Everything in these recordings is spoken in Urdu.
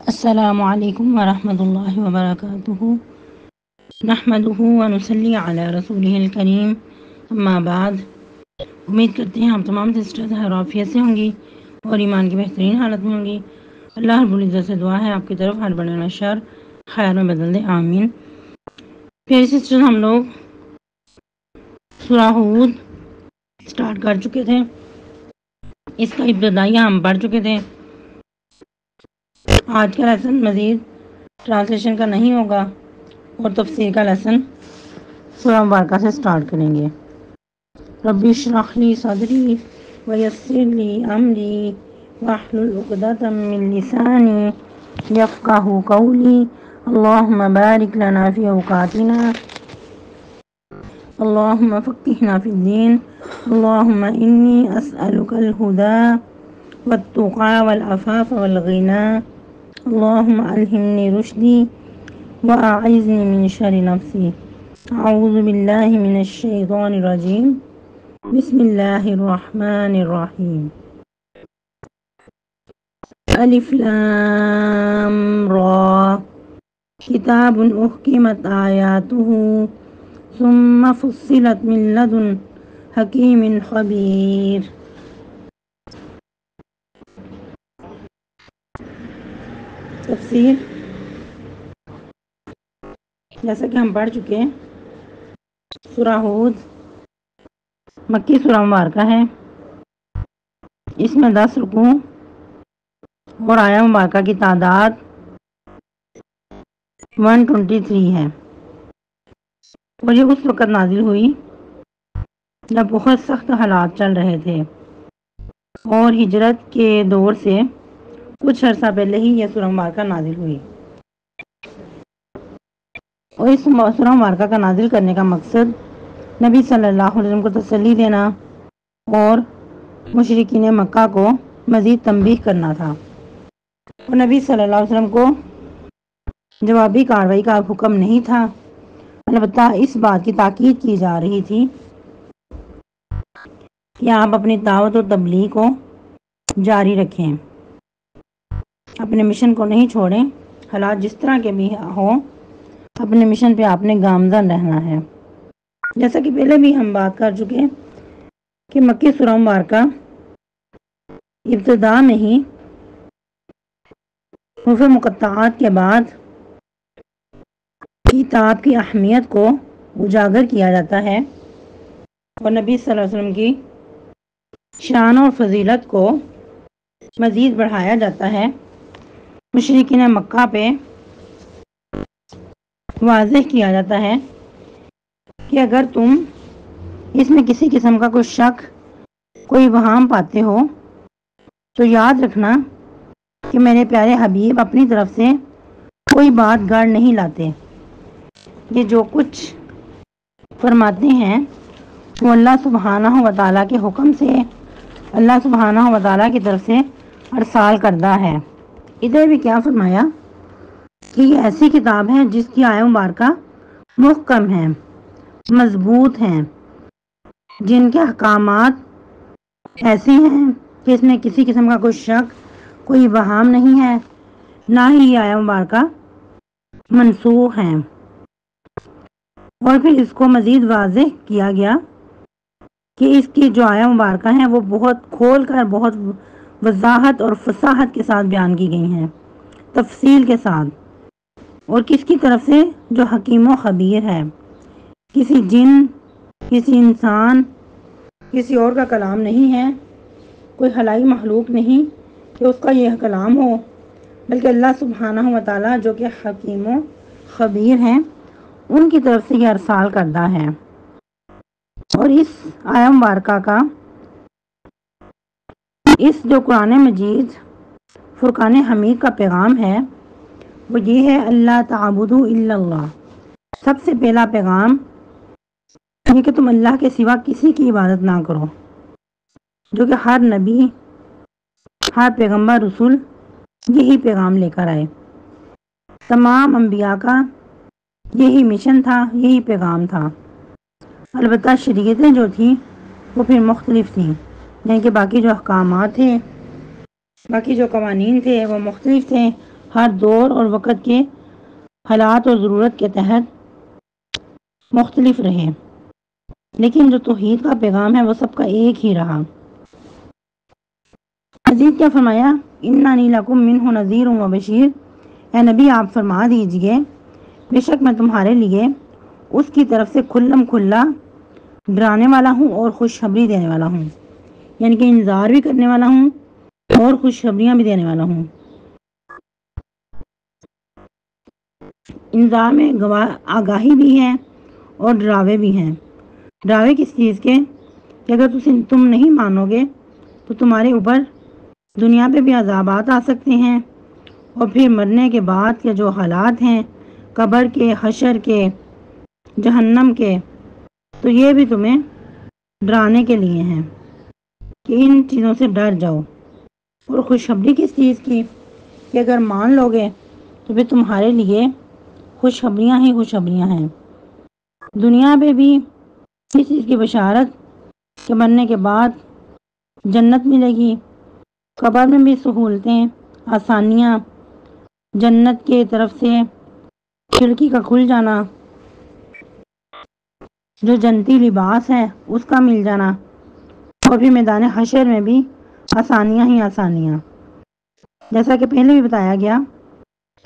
السلام علیکم ورحمۃ اللہ وبرکاتہ نحمدہ ونصلی علی رسولہ الکریم اما بعد۔ امید کرتے ہیں آپ تمام سسٹرز خیر عافیت سے ہوں گی اور ایمان کی بہترین حالت میں ہوں گی۔ اللہ رب العزت سے دعا ہے آپ کی طرف ہر بڑھنا شر خیر میں بدل دے، آمین۔ پھر سسٹرز ہم لوگ سورہ ہود سٹارٹ کر چکے تھے، اس کا ابتدائیہ ہم پڑھ چکے تھے۔ آج کا لیسن مزید ٹرانسلیشن کا نہیں ہوگا اور تفسیر کا لیسن سورہ مبارکہ سے سٹارٹ کریں گے۔ ربی اشرح لی صدری ویسر لی امری واحلل عقدۃ من لسانی یفقہوا قولی اللہم بارک لنا فی اوقاتنا اللہم فقہنا فی الدین اللہم انی اسألک الہدی والتقی والعفاف والغنی اللہم الہمنی رشدی واعذنی من شر نفسی اعوذ باللہ من الشیطان الرجیم بسم اللہ الرحمن الرحیم الف لام را کتاب احکمت آیاتہ ثم فصلت من لدن حکیم خبیر۔ تفسیر جیسا کہ ہم پڑھ چکے ہیں، سورہ ہود مکی سورہ مبارکہ ہے۔ اس میں 10 رکوع اور آیہ مبارکہ کی تعداد 123 ہے، اور یہ اس وقت نازل ہوئی جب بہت سخت حالات چل رہے تھے، اور ہجرت کے دور سے کچھ عرصہ پہلے ہی یہ سورہ مبارکہ نازل ہوئی۔ اور اس سورہ مبارکہ کا نازل کرنے کا مقصد نبی صلی اللہ علیہ وسلم کو تسلی دینا اور مشرکین مکہ کو مزید تنبیہ کرنا تھا، اور نبی صلی اللہ علیہ وسلم کو جوابی کارروائی کا حکم نہیں تھا، البتہ اس بات کی تاکید کی جا رہی تھی کہ آپ اپنی دعوت و تبلیغ کو جاری رکھیں، اپنے مشن کو نہیں چھوڑیں، حالات جس طرح کے بھی ہوں اپنے مشن پہ آپ نے گامزن رہنا ہے۔ جیسا کہ پہلے بھی ہم بات کر چکے کہ مکی سورہ مبارکہ ابتدا میں ہی حروف مقطعات کے بعد کتاب کی اہمیت کو اجاگر کیا جاتا ہے، اور نبی صلی اللہ علیہ وسلم کی شان اور فضیلت کو مزید بڑھایا جاتا ہے۔ مشرکین مکہ پہ واضح کیا جاتا ہے کہ اگر تم اس میں کسی قسم کا کوئی شک، کوئی وہم پاتے ہو تو یاد رکھنا کہ میرے پیارے حبیب اپنی طرف سے کوئی بات گڑ نہیں لاتے، یہ جو کچھ فرماتے ہیں وہ اللہ سبحانہ و تعالیٰ کے حکم سے، اللہ سبحانہ و تعالیٰ کی طرف سے ارسال کردہ ہے۔ ادھر بھی کیا فرمایا کہ یہ ایسی کتاب ہے جس کی آیہ مبارکہ محکم ہیں، مضبوط ہیں، جن کے احکامات ایسے ہیں کہ اس میں کسی قسم کا کوئی شک، کوئی وہم نہیں ہے، نہ ہی یہ آیہ مبارکہ منسوخ ہیں۔ اور پھر اس کو مزید واضح کیا گیا کہ اس کی جو آیہ مبارکہ ہیں وہ بہت کھول کر، بہت وضاحت اور فصاحت کے ساتھ بیان کی گئی ہیں، تفصیل کے ساتھ، اور کس کی طرف سے؟ جو حکیم و خبیر ہے، کسی جن، کسی انسان، کسی اور کا کلام نہیں ہے، کوئی خلائی مخلوق نہیں کہ اس کا یہ کلام ہو، بلکہ اللہ سبحانہ و تعالیٰ جو کہ حکیم و خبیر ہیں ان کی طرف سے یہ ارسال کردہ ہے۔ اور اس آیہ مبارکہ کا، اس جو قرآن مجید فرقان حمید کا پیغام ہے وہ یہ ہے، اللہ تعبدوا الا اللہ۔ سب سے پہلا پیغام یہ کہ تم اللہ کے سوا کسی کی عبادت نہ کرو، جو کہ ہر نبی، ہر پیغمبر، رسول یہی پیغام لے کر آئے۔ تمام انبیاء کا یہی مشن تھا، یہی پیغام تھا۔ البتہ شریعتیں جو تھیں وہ پھر مختلف تھیں، یعنی کہ باقی جو احکامات تھے، باقی جو قوانین تھے وہ مختلف تھے، ہر دور اور وقت کے حالات اور ضرورت کے تحت مختلف رہے، لیکن جو توحید کا پیغام ہے وہ سب کا ایک ہی رہا۔ مزید کیا فرمایا؟ اِنَّنِی لَکُم مِّنْہُ نَذِیرٌ وَبَشِیرٌ، اے نبی آپ فرما دیجئے بے شک میں تمہارے لیے اس کی طرف سے کھلم کھلا ڈرانے والا ہوں اور خوشخبری دینے والا ہوں، یعنی کہ انذار بھی کرنے والا ہوں اور خوشخبریاں بھی دینے والا ہوں۔ انذار میں آگاہی بھی ہے اور ڈراوے بھی ہیں۔ ڈراوے کس چیز کے؟ کہ اگر تم نہیں مانو گے تو تمہارے اوپر دنیا پہ بھی عذابات آ سکتے ہیں، اور پھر مرنے کے بعد کے جو حالات ہیں، قبر کے، حشر کے، جہنم کے، تو یہ بھی تمہیں ڈرانے کے لیے ہیں کہ ان چیزوں سے ڈر جاؤ۔ اور خوشخبری کس چیز کی؟ کہ اگر مان لو گے تو پھر تمہارے لیے خوشخبریاں ہی خوشخبریاں ہیں۔ دنیا پہ بھی اس چیز کی بشارت کہ مرنے کے بعد جنت ملے گی، قبر میں بھی سہولتیں، آسانیاں، جنت کی طرف سے کھڑکی کا کھل جانا، جو جنتی لباس ہے اس کا مل جانا، اور بھی میدان حشر میں بھی آسانیاں ہی آسانیاں۔ جیسا کہ پہلے بھی بتایا گیا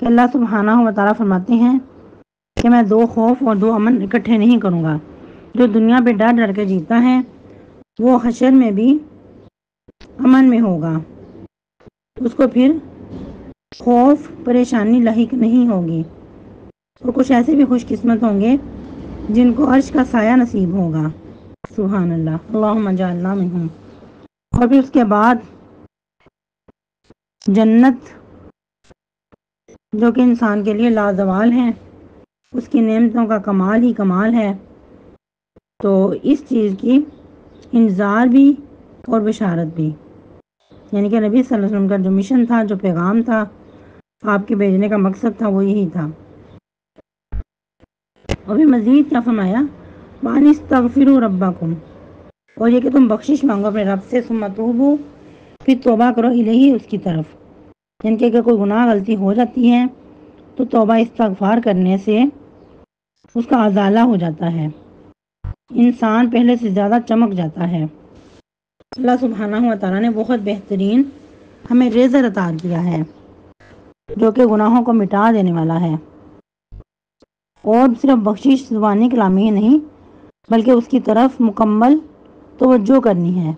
کہ اللہ سبحانہ و تعالیٰ فرماتے ہیں کہ میں 2 خوف اور 2 امن اکٹھے نہیں کروں گا۔ جو دنیا پہ ڈر ڈر کے جیتا ہے وہ حشر میں بھی امن میں ہوگا، اس کو پھر خوف پریشانی لاحق نہیں ہوگی۔ اور کچھ ایسے بھی خوش قسمت ہوں گے جن کو عرش کا سایہ نصیب ہوگا۔ سبحان اللہ، اللہم اجعلنا منہم۔ اور پھر اس کے بعد جنت جو کہ انسان کے لیے لازوال ہے، اس کی نعمتوں کا کمال ہی کمال ہے، تو اس چیز کی انذار بھی اور بشارت بھی، یعنی کہ نبی صلی اللہ علیہ وسلم کا جو مشن تھا، جو پیغام تھا، آپ کے بھیجنے کا مقصد تھا، وہ یہی تھا۔ اور بھی مزید کیا فرمایا؟ وَأَنِ اسْتَغْفِرُوا رَبَّكُمْ، اور یہ کہ تم بخشش مانگو اپنے رب سے، ثُمَّ تُوبُوا، پھر توبہ کرو الیہ، اس کی طرف، یعنی کہ اگر کوئی گناہ غلطی ہو جاتی ہے تو توبہ استغفار کرنے سے اس کا ازالہ ہو جاتا ہے، انسان پہلے سے زیادہ چمک جاتا ہے۔ اللہ سبحانہ و تعالیٰ نے بہت بہترین ہمیں ریزر عطا کیا ہے جو کہ گناہوں کو مٹا دینے والا ہے، اور صرف بخشش زبانی کلامی ہی نہیں بلکہ اس کی طرف مکمل توجہ کرنی ہے،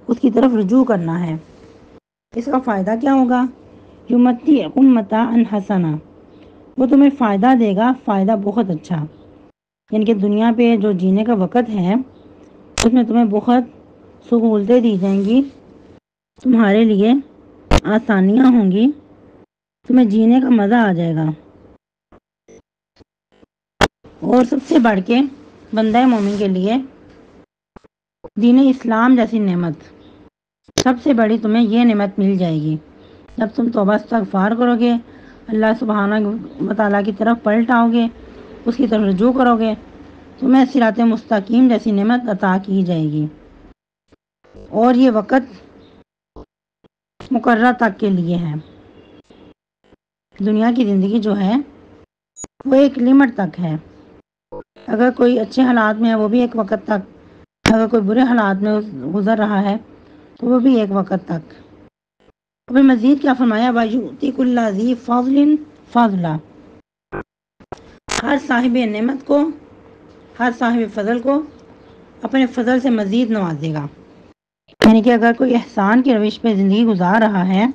اس کی طرف رجوع کرنا ہے۔ اس کا فائدہ کیا ہوگا؟ یمتعکم متاعا حسنا، وہ تمہیں فائدہ دے گا، فائدہ بہت اچھا، یعنی کہ دنیا پہ جو جینے کا وقت ہے اس میں تمہیں بہت سہولتیں دی جائیں گی، تمہارے لیے آسانیاں ہوں گی، تمہیں جینے کا مزہ آ جائے گا۔ اور سب سے بڑھ کے بندہ مومن کے لیے دین اسلام جیسی نعمت، سب سے بڑی تمہیں یہ نعمت مل جائے گی جب تم توبہ استغفار کرو گے، اللہ سبحانہ و تعالیٰ کی طرف پلٹ آؤ گے، اس کی طرف رجوع کرو گے، تمہیں صراط مستقیم جیسی نعمت عطا کی جائے گی۔ اور یہ وقت مقررہ تک کے لیے ہے۔ دنیا کی زندگی جو ہے وہ ایک لمٹ تک ہے، اگر کوئی اچھے حالات میں ہے وہ بھی ایک وقت تک، اگر کوئی برے حالات میں گزر رہا ہے تو وہ بھی ایک وقت تک۔ ابھی مزید کیا فرمایا؟ وَيُؤْتِ كُلَّ ذِي فَضْلٍ فَضْلًا، ہر صاحب نعمت کو، ہر صاحب فضل کو اپنے فضل سے مزید نوازے گا، یعنی کہ اگر کوئی احسان کی روش پہ زندگی گزار رہا ہے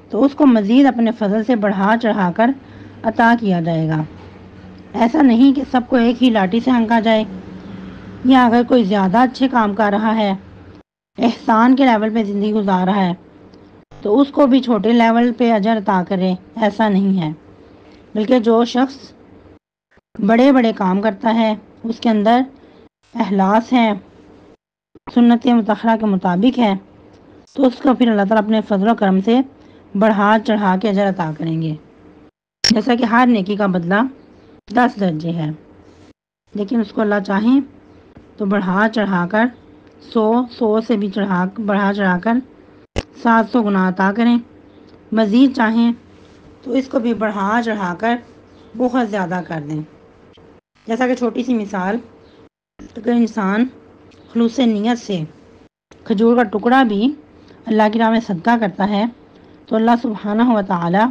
تو اس کو مزید اپنے فضل سے بڑھا چڑھا کر عطا کیا جائے گا۔ ایسا نہیں کہ سب کو ایک ہی لاٹھی سے ہنکا جائے، یا اگر کوئی زیادہ اچھے کام کر رہا ہے، احسان کے لیول پہ زندگی گزار رہا ہے، تو اس کو بھی چھوٹے لیول پہ اجر عطا کرے، ایسا نہیں ہے، بلکہ جو شخص بڑے بڑے کام کرتا ہے، اس کے اندر اخلاص ہے، سنت مطہرہ کے مطابق ہے، تو اس کو پھر اللہ تعالیٰ اپنے فضل و کرم سے بڑھا چڑھا کے اجر عطا کریں گے۔ جیسا کہ ہر نیکی کا بدلہ 10 درجے ہے، لیکن اس کو اللہ چاہیں تو بڑھا چڑھا کر 100 سے بھی بڑھا چڑھا کر 700 گنا عطا کریں، مزید چاہیں تو اس کو بھی بڑھا چڑھا کر بہت زیادہ کر دیں. جیسا کہ چھوٹی سی مثال، اگر انسان خلوص نیت سے کھجور کا ٹکڑا بھی اللہ کی راہ میں صدقہ کرتا ہے تو اللہ سبحانہ و تعالی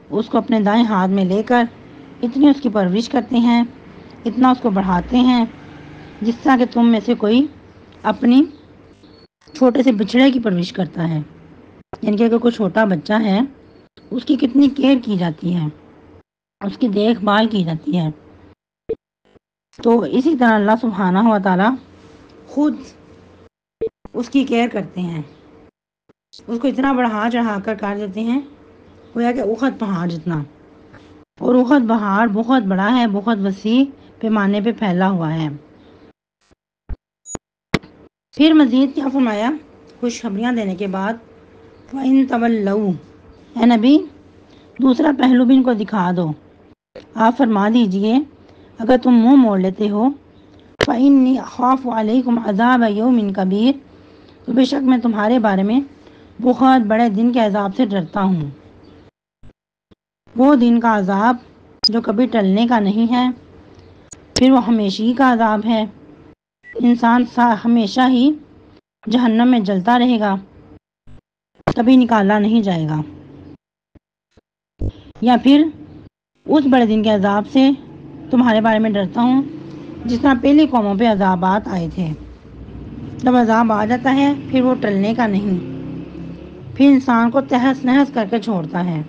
اس کو اپنے دائیں ہاتھ میں لے کر اتنی اس کی پرورش کرتے ہیں، اتنا اس کو بڑھاتے ہیں، جس طرح کہ تم میں سے کوئی اپنی چھوٹے سے بچڑے کی پرورش کرتا ہے. یعنی کہ اگر کوئی چھوٹا بچہ ہے اس کی کتنی کیئر کی جاتی ہے، اس کی دیکھ بھال کی جاتی ہے. تو اسی طرح اللہ سبحانہ و تعالی خود اس کی کیئر کرتے ہیں، اس کو اتنا بڑھا چڑھا کر دیتے ہیں گویا کہ احد پہاڑ جتنا. اور احد پہاڑ بہت بڑا ہے، بہت وسیع پیمانے پہ پھیلا ہوا ہے. پھر مزید کیا فرمایا خوشخبریاں دینے کے بعد، وَإِن تَوَلَّوْا، اے نبی دوسرا پہلو بھی ان کو دکھا دو. آپ فرما دیجئے اگر تم منہ موڑ لیتے ہو، فَإِنِّي أَخَافُ عَلَيْكُمْ عَذَابَ يَوْمٍ كَبِيرٍ، تو بے شک میں تمہارے بارے میں بہت بڑے دن کے عذاب سے ڈرتا ہوں. وہ دن کا عذاب جو کبھی ٹلنے کا نہیں ہے، پھر وہ ہمیشہ کا عذاب ہے. انسان ہمیشہ ہی جہنم میں جلتا رہے گا، کبھی نکالا نہیں جائے گا. یا پھر اس بڑے دن کے عذاب سے تمہارے بارے میں ڈرتا ہوں جس طرح پہلی قوموں پہ عذابات آئے تھے. جب عذاب آ جاتا ہے پھر وہ ٹلنے کا نہیں، پھر انسان کو تہس نہس کر کے چھوڑتا ہے.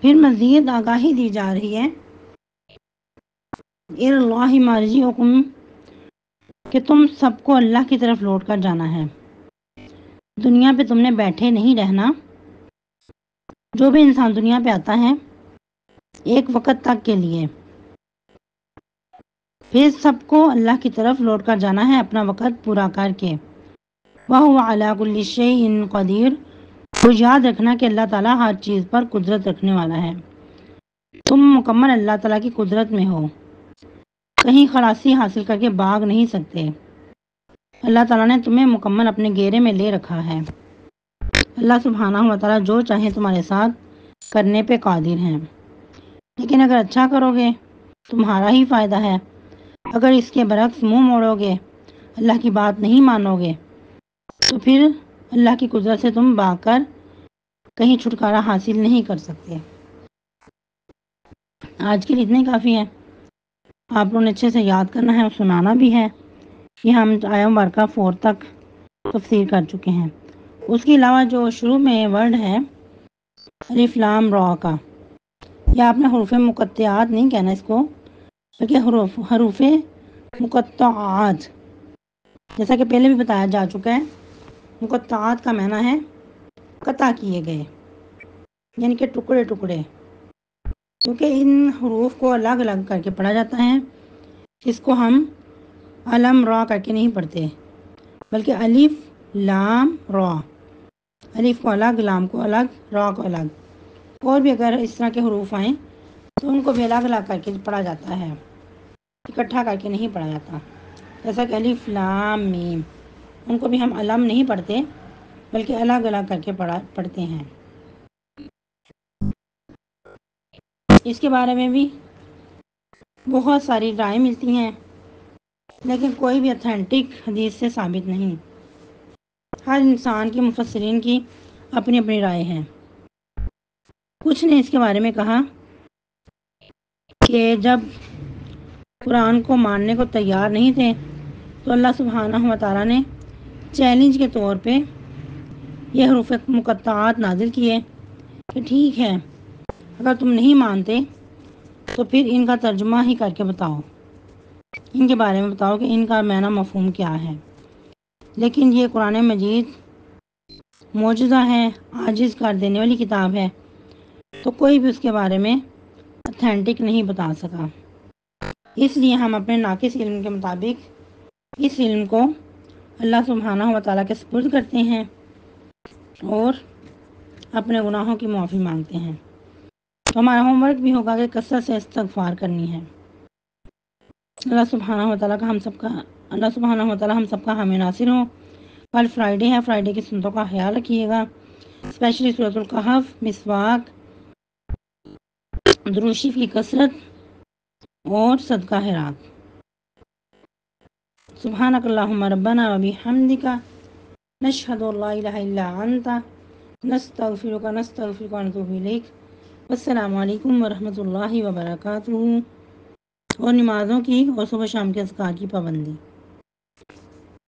پھر مزید آگاہی دی جا رہی ہے اِلَى اللَّهِ مَرْجِعُكُمْ، کہ تم سب کو اللہ کی طرف لوٹ کر جانا ہے. دنیا پہ تم نے بیٹھے نہیں رہنا. جو بھی انسان دنیا پہ آتا ہے ایک وقت تک کے لیے، پھر سب کو اللہ کی طرف لوٹ کر جانا ہے اپنا وقت پورا کر کے. وَهُوَ عَلَى كُلِّ شَيْءٍ قَدِيرٌ، تو یاد رکھنا کہ اللہ تعالیٰ ہر چیز پر قدرت رکھنے والا ہے. تم مکمل اللہ تعالیٰ کی قدرت میں ہو، کہیں خلاصی حاصل کر کے بھاگ نہیں سکتے. اللہ تعالیٰ نے تمہیں مکمل اپنے گھیرے میں لے رکھا ہے. اللہ سبحانہ و تعالیٰ جو چاہے تمہارے ساتھ کرنے پہ قادر ہیں. لیکن اگر اچھا کرو گے تمہارا ہی فائدہ ہے، اگر اس کے برعکس منہ موڑو گے، اللہ کی بات نہیں مانو گے، تو پھر اللہ کی قدرت سے تم بھاگ کر کہیں چھٹکارا حاصل نہیں کر سکتے. آج کے لیے اتنے کافی ہے. آپ لوگوں نے اچھے سے یاد کرنا ہے اور سنانا بھی ہے. یہ ہم آیہ مبارکہ 4 تک تفسیر کر چکے ہیں. اس کے علاوہ جو شروع میں ورڈ ہے الف لام را کا، یا آپ نے حروف مقطعات نہیں کہنا اس کو، بلکہ حروف مقطعات، جیسا کہ پہلے بھی بتایا جا چکا ہے. مقطعات کا معنی ہے قطع کیے گئے، یعنی کہ ٹکڑے ٹکڑے. کیونکہ ان حروف کو الگ الگ کر کے پڑھا جاتا ہے. اس کو ہم الم را کر کے نہیں پڑھتے، بلکہ الف لام را، الف کو الگ، لام کو الگ، را کو الگ. اور بھی اگر اس طرح کے حروف آئیں تو ان کو بھی الگ الگ کر کے پڑھا جاتا ہے، اکٹھا کر کے نہیں پڑھا جاتا. جیسا کہ الف لام میم، ان کو بھی ہم علم نہیں پڑھتے بلکہ الگ الگ کر کے پڑھتے ہیں. اس کے بارے میں بھی بہت ساری رائے ملتی ہیں، لیکن کوئی بھی اتھینٹک حدیث سے ثابت نہیں. ہر انسان کی، مفسرین کی اپنی اپنی رائے ہیں. کچھ نے اس کے بارے میں کہا کہ جب قرآن کو ماننے کو تیار نہیں تھے تو اللہ سبحانہ و تعالیٰ نے چیلنج کے طور پہ یہ حروف مقطعات نازل کیے کہ ٹھیک ہے اگر تم نہیں مانتے تو پھر ان کا ترجمہ ہی کر کے بتاؤ، ان کے بارے میں بتاؤ کہ ان کا معنی مفہوم کیا ہے. لیکن یہ قرآن مجید معجزہ ہے، عاجز کر دینے والی کتاب ہے، تو کوئی بھی اس کے بارے میں اتھینٹک نہیں بتا سکا. اس لیے ہم اپنے ناقص علم کے مطابق اس علم کو اللہ سبحانہ و تعالیٰ کے سپرد کرتے ہیں اور اپنے گناہوں کی معافی مانگتے ہیں. تو ہمارا ہوم ورک بھی ہوگا کہ کثرت سے استغفار کرنی ہے. اللہ سبحانہ و تعالیٰ ہم سب کا حامی ناصر ہو. کل فرائیڈے ہے، فرائیڈے کی سنتوں کا خیال رکھیے گا، اسپیشلی سورۃ الکہف، مسواک درود شریف کی کثرت اور صدقہ خیرات۔ سبحانک اللہم ربنا و بحمدک نشہد ان لا الہ الا انت نستغفرک و نتوب الیک۔ السلام علیکم ورحمۃ اللہ وبرکاتہ۔ اور نمازوں کی اور صبح شام کے اذکار کی پابندی۔